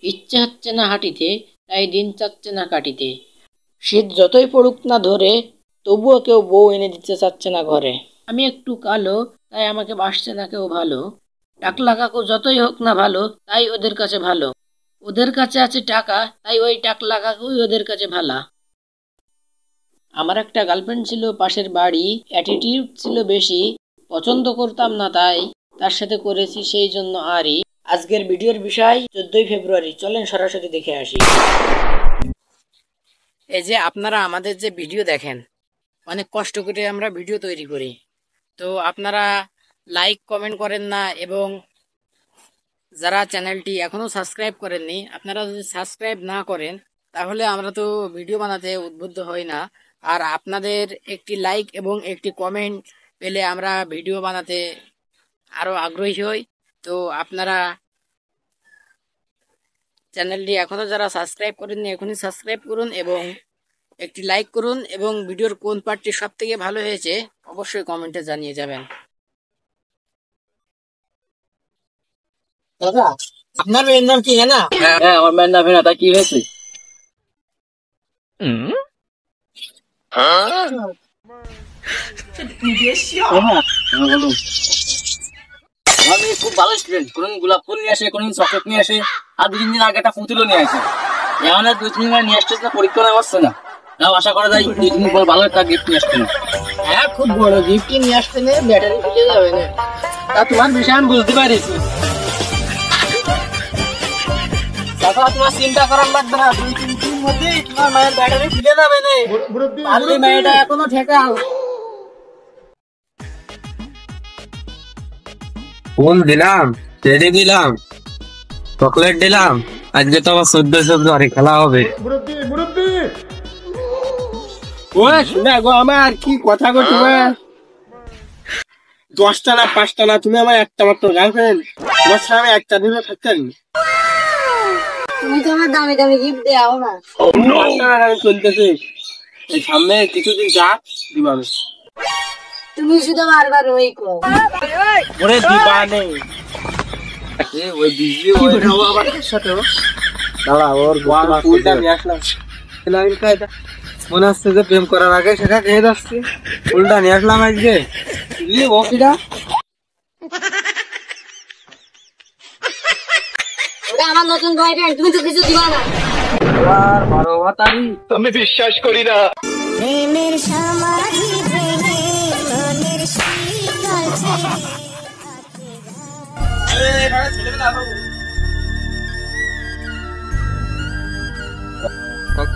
ইচ্ছে হচ্ছে না হাঁটিতে, তাই দিন চাচ্ছে না কাটিতে। শীত যতই পড়ুক না ধরে, তবুও কেউ বউ এনে দিতে চাচ্ছে না ঘরে। আমি একটু কালো, তাই আমাকে বাসছে না কেউ ভালো। টাকলা কাকু যতই হোক না ভালো, তাই ওদের কাছে ভালো। ওদের কাছে আছে টাকা, তাই ওই টাকলা কাকুই ওদের কাছে ভালা। আমার একটা গার্লফ্রেন্ড ছিল পাশের বাড়ি, অ্যাটিটিউড ছিল বেশি, পছন্দ করতাম না তাই তার সাথে করেছি সেই জন্য আরই। আজকের ভিডিওর বিষয় 14ই ফেব্রুয়ারি, চলেন সরাসরি দেখে আসি। এই যে আপনারা আমাদের যে ভিডিও দেখেন, অনেক কষ্ট করে আমরা ভিডিও তৈরি করি, তো আপনারা লাইক কমেন্ট করেন না, এবং যারা চ্যানেলটি এখনো সাবস্ক্রাইব করেননি, আপনারা যদি সাবস্ক্রাইব না করেন তাহলে আমরা তো ভিডিও বানাতে উদ্বুদ্ধ হই না। আর আপনাদের একটি লাইক এবং একটি কমেন্ট পেলে আমরা ভিডিও বানাতে আরো আগ্রহী হই। তো আপনারা চ্যানেলটি এখনো যারা সাবস্ক্রাইব করেননি, এখনই সাবস্ক্রাইব করুন এবং একটি লাইক করুন, এবং ভিডিওর কোন পার্টটি সব থেকে ভালো হয়েছে অবশ্যই কমেন্টে জানিয়ে যাবেন। দাদা, আপনার মেয়ের নাম কি হেনা? হ্যাঁ, আমার মেয়ের নাম হেনা। তা কি হয়েছে? আমার মেয়ে খুব ভালো স্টুডেন্ট। কোনদিন গোলাপ ফুল নিয়ে আসে, কোনদিন চকলেট নিয়ে আসে, আর 2-3 দিন আগে একটা পুতুলও নিয়ে আসে। এখন আর 2-3 দিন নিয়ে আসতেছে না, পরীক্ষা নেওয়া হচ্ছে না। তাও আশা করা যায় 2 দিন পর ভালো একটা গিফট নিয়ে আসতে না। হ্যাঁ, খুব বড় গিফট নিয়ে আসতে না, ব্যাটারি ফেটে যাবে না। তা তোমার বিষয় আমি বুঝতে পারিছি। দাদা, তোমার চিন্তা করার লাগবে না, 2-3 দিনের মধ্যেই তোমার মায়ের ব্যাটারি ফিরে যাবে না। পারলে মেয়েটা এখনো ঠেকাও। ফুল দিলাম, টেডি দিলাম, চকলেট দিলাম, আজকে তো আবার 14 ফেব্রুয়ারি খেলা হবে। ওই শুনে গো, আমার কি কথা গো, তোমার 10টা না 5টা না, তুমি আমার একটা মাত্র গার্লফ্রেন্ড। তোমার সাথে আমি একটা দিনও থাকতে পারি। তুমি তো আমার দামি দামি গিফট দেও না। আমি চলতেছি, এই সামনে কিছুদিন যা দিবা। তুমি শুধু বারবার ওই কো। ওরে দিবা নেই, ওই বিজলি ওই আবার সাথে দাঁড়া, ওর ফুলটা নিয়ে আসলাম। মনে হচ্ছে যে প্রেম করার আগে সেটা খেয়ে যাচ্ছি। ফুলটা নিয়ে আসলাম আজকে। ওটা ওটা আমার নতুন বয়ফ্রেন্ড, তুমি তো কিছু দিবা না। আর 12 তারিখ আমি বিশ্বাস করি না। প্রেমের সমাধি ভেঙে মনের শীতল ছেড়ে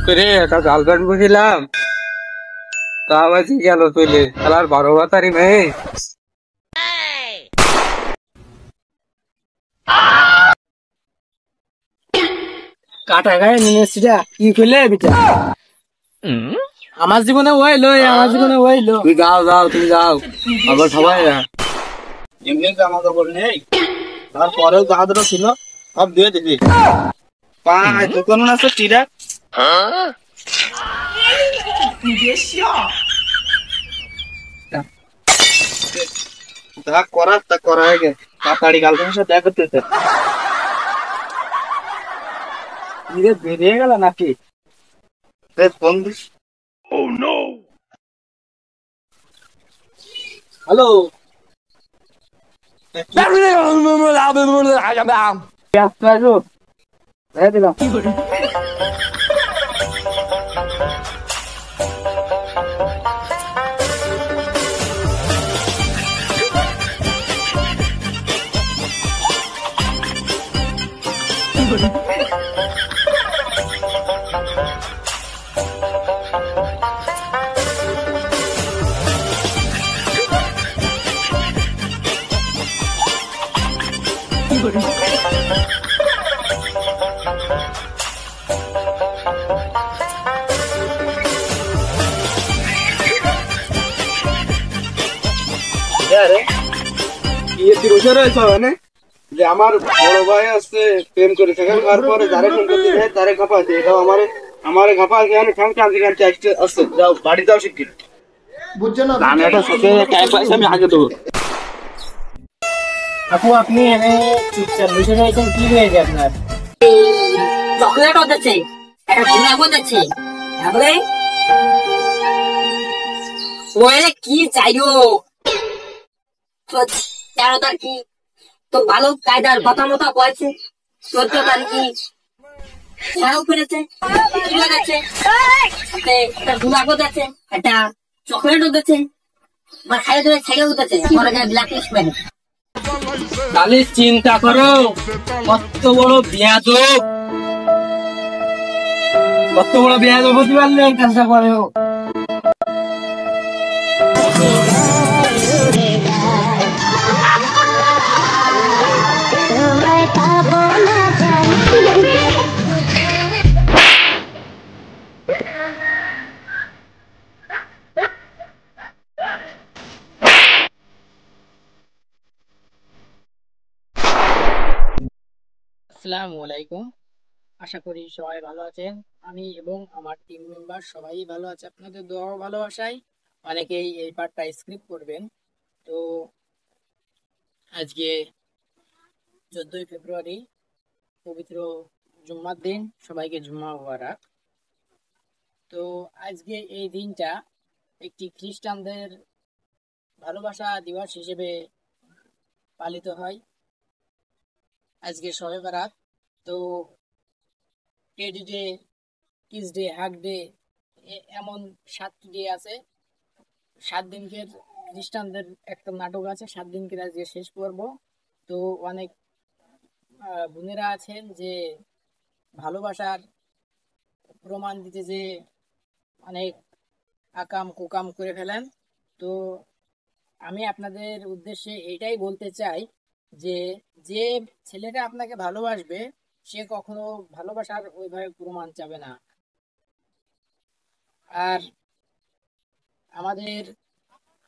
করে একটা গার্লফ্রেন্ড বুঝিলাম, তা আবার গেল চলে। খেলার 12 তারিখ মেয়ে। কাটা গায়ে নিয়েছিটা কি করলে বিটা? আমার জীবনে ওই লো, আমার জীবনে ওই লো। তুই যাও যাও, তুমি যাও, আবার সবাই এমনি জামা কাপড় নেই, তারপরেও যাহাদেরও ছিল সব দিয়ে দিবি। পাঁচ দোকান আছে টিরা যা করার তা করা হয়ে গেছে। তাড়াতাড়ি গার্লফ্রেন্ডের সাথে দেখা করতেছে। বেরিয়ে গেল নাকি? Phone this. হ্যালো, ব্যস্ত আছো? দিলাম। যে আমার বড় ভাই আছে প্রেম করে থাকে, তারপরে যারে ফোন করতে যায় তারে খাপাতে, এটাও আমার খাপাতে। আমি ফোন কান্দি কান্দি আসছে, যাও বাড়ি যাও শিগগির। বুঝছো না, রান্নাটা সাথে টাইম পাইছে, আমি আগে দেবো। আপু, আপনি এনে চুপচাপ বসে রয়েছেন, কি হয়েছে আপনার? চকলেটও দিচ্ছে, একটা গোলাপও দিচ্ছে। তারপরে ওরে কি চাইও তো 13 তারিখ তো ভালো কায়দার কথা মতো কয়েছে। 14 তারিখ খেয়াও করেছে, কিলো যাচ্ছে, একটা গোলাপও দিচ্ছে, একটা চকলেটও দিচ্ছে, আমার খাইয়ে ধরে ছেড়ে উঠেছে পরে যায় ব্ল্যাক লিস্ট মানে। তাহলে চিন্তা করো কত বড় বেয়াদব, কত বড় বেয়াদব হতে পারলে এই কাজটা করেও। আসসালামু আলাইকুম। আশা করি সবাই ভালো আছেন। আমি এবং আমার টিম মেম্বার সবাই ভালো আছে। আপনাদের দোয়া ও ভালোবাসায় অনেকেই এই পার্টটা স্ক্রিপ্ট করবেন। তো আজকে 14ই ফেব্রুয়ারি, পবিত্র জুম্মার দিন। সবাইকে জুম্মা মুবারক। তো আজকে এই দিনটা একটি খ্রিস্টানদের ভালোবাসা দিবস হিসেবে পালিত হয়। আজকে শবে বরাত। তো teddy day, kiss day, hug day, এমন 7টি ডে আছে। 7 দিনকের খ্রিস্টানদের একটা নাটক আছে, 7 দিনকের আজকে শেষ পর্ব। তো অনেক বোনেরা আছেন যে ভালোবাসার প্রমাণ দিতে যে অনেক আকাম কুকাম করে ফেলেন। তো আমি আপনাদের উদ্দেশ্যে এটাই বলতে চাই যে যে ছেলেটা আপনাকে ভালোবাসবে সে কখনো ভালোবাসার ওইভাবে প্রমাণ চাবে না। আর আমাদের,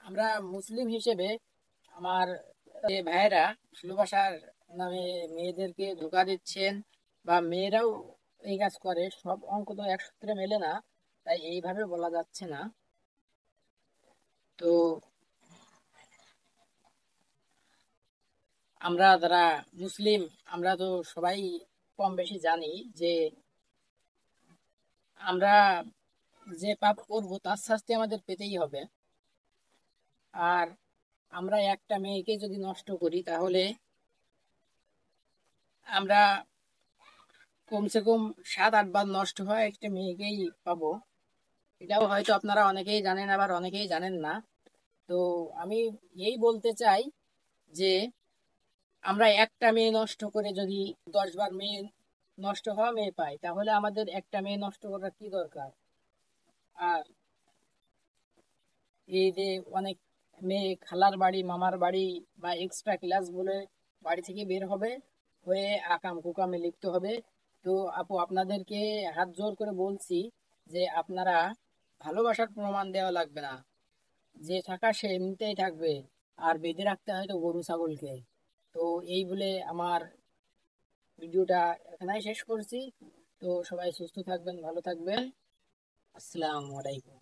আমরা মুসলিম হিসেবে আমার যে ভাইয়েরা ভালোবাসার নামে মেয়েদেরকে ধোঁকা দিচ্ছেন বা মেয়েরাও এই কাজ করে, সব অঙ্ক তো এক সূত্রে মেলে না, তাই এইভাবে বলা যাচ্ছে না। তো আমরা যারা মুসলিম, আমরা তো সবাই কম বেশি জানি যে আমরা যে পাপ করব তার শাস্তি আমাদের পেতেই হবে। আর আমরা একটা মেয়েকে যদি নষ্ট করি তাহলে আমরা কমসে কম 7-8 বার নষ্ট হয় একটা মেয়েকেই পাবো। এটাও হয়তো আপনারা অনেকেই জানেন, আবার অনেকেই জানেন না। তো আমি এই বলতে চাই যে আমরা একটা মেয়ে নষ্ট করে যদি 10 বার মেয়ে নষ্ট হওয়া মেয়ে পাই, তাহলে আমাদের একটা মেয়ে নষ্ট করার কি দরকার? আর এই যে অনেক মেয়ে খালার বাড়ি, মামার বাড়ি বা এক্সট্রা ক্লাস বলে বাড়ি থেকে বের হবে, হয়ে আকাম কুকামে লিপ্ত হবে। তো আপু, আপনাদেরকে হাত জোর করে বলছি যে আপনারা ভালোবাসার প্রমাণ দেওয়া লাগবে না, যে থাকা সে এমনিতেই থাকবে, আর বেঁধে রাখতে হয়তো গরু ছাগলকে। তো এই বলে আমার ভিডিওটা এখানেই শেষ করছি। তো সবাই সুস্থ থাকবেন, ভালো থাকবেন। আসসালামু আলাইকুম।